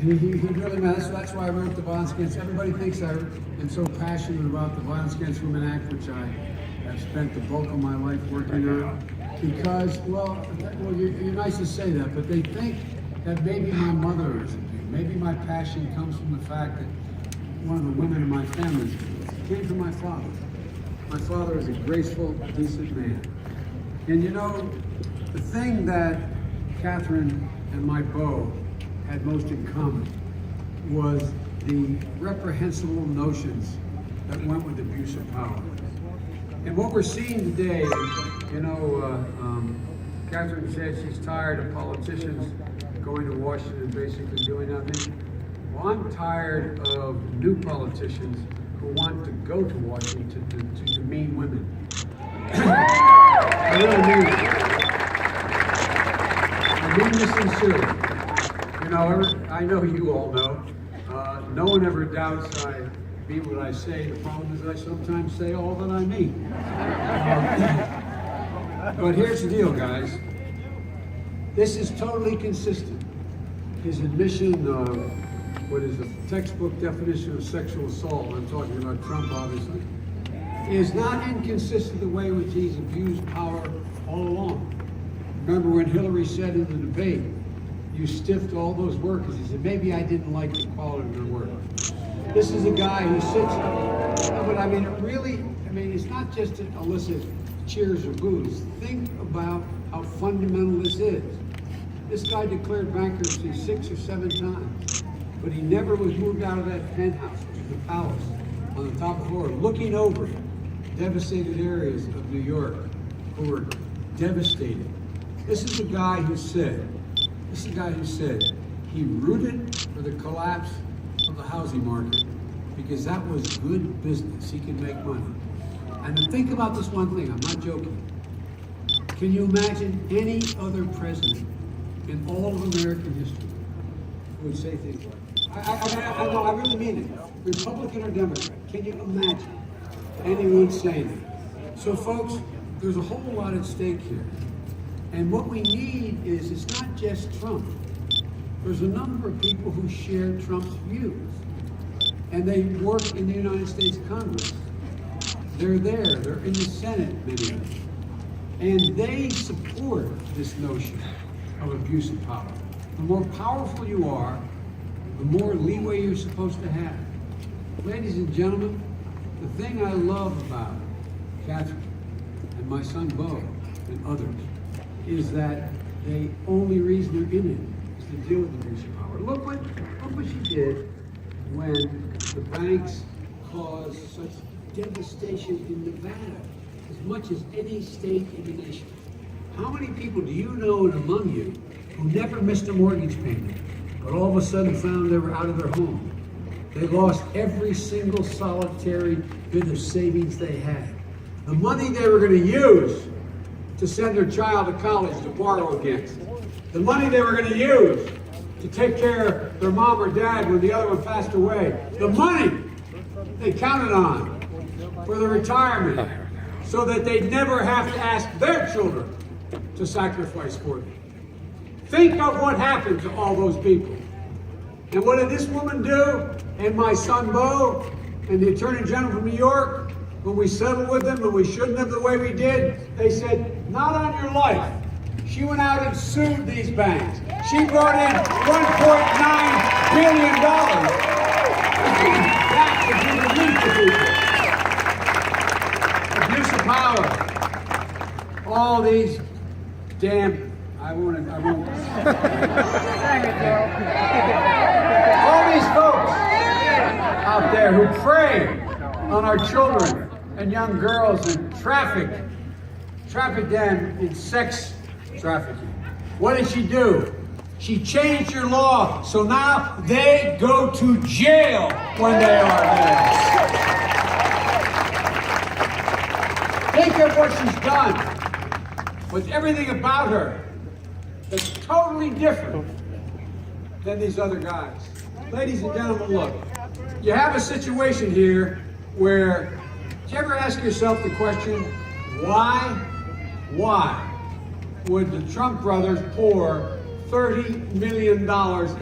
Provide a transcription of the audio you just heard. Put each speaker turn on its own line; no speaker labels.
He really matters. That's why I wrote the Violence Against. Everybody thinks I am so passionate about the Violence Against Women Act, which I have spent the bulk of my life working on. Because, well, you're nice to say that, but they think that maybe my mother is abused. Maybe my passion comes from the fact that one of the women in my family came from my father. My father is a graceful, decent man. And you know, the thing that Catherine and my beau had most in common was the reprehensible notions that went with abuse of power. And what we're seeing today, you know, Catherine said she's tired of politicians going to Washington and basically doing nothing. Well, I'm tired of new politicians who want to go to Washington to demean women. I really mean it. I mean this sincerely. You know, I know you all know. No one ever doubts I mean what I say. The problem is I sometimes say all that I mean. But here's the deal, guys. This is totally consistent. His admission of what is the textbook definition of sexual assault, I'm talking about Trump obviously, is not inconsistent the way which he's abused power all along. Remember when Hillary said in the debate, you stiffed all those workers. He said, maybe I didn't like the quality of their work. This is a guy who sits, but I mean, it's not just to elicit cheers or boos. Think about how fundamental this is. This guy declared bankruptcy 6 or 7 times, but he never was moved out of that penthouse, which is the palace, on the top floor, looking over devastated areas of New York who were devastated. This is the guy who said, he rooted for the collapse of the housing market because that was good business. He could make money. And then think about this one thing, I'm not joking. Can you imagine any other president in all of American history who would say things like that? I really mean it. Republican or Democrat, can you imagine anyone saying that? So folks, there's a whole lot at stake here. And what we need is, it's not just Trump. There's a number of people who share Trump's views. And they work in the United States Congress. They're there, they're in the Senate, many of them. And they support this notion of abuse of power. The more powerful you are, the more leeway you're supposed to have. Ladies and gentlemen, the thing I love about Catherine and my son Beau and others is that the only reason they're in it is to deal with abuse of power. Look what she did when the banks caused such devastation in Nevada, as much as any state in the nation. How many people do you know and among you who never missed a mortgage payment, but all of a sudden found they were out of their home? They lost every single solitary bit of savings they had. The money they were going to use to send their child to college to borrow against. The money they were going to use to take care of their mom or dad when the other one passed away. The money they counted on for their retirement so that they'd never have to ask their children to sacrifice for them. Think of what happened to all those people. And what did this woman do? And my son Beau and the Attorney General from New York, when we settled with them and we shouldn't have the way we did, they said, not on your life. She went out and sued these banks. She brought in $1.9 billion back to give relief to people. Abuse of power. All these damn, I won't. All these folks out there who prey on our children and young girls and traffic them in sex trafficking. What did she do? She changed your law, so now they go to jail when they are there. Think of what she's done with everything about her that's totally different than these other guys. Ladies and gentlemen, look, you have a situation here where, did you ever ask yourself the question, why would the Trump brothers pour $30 million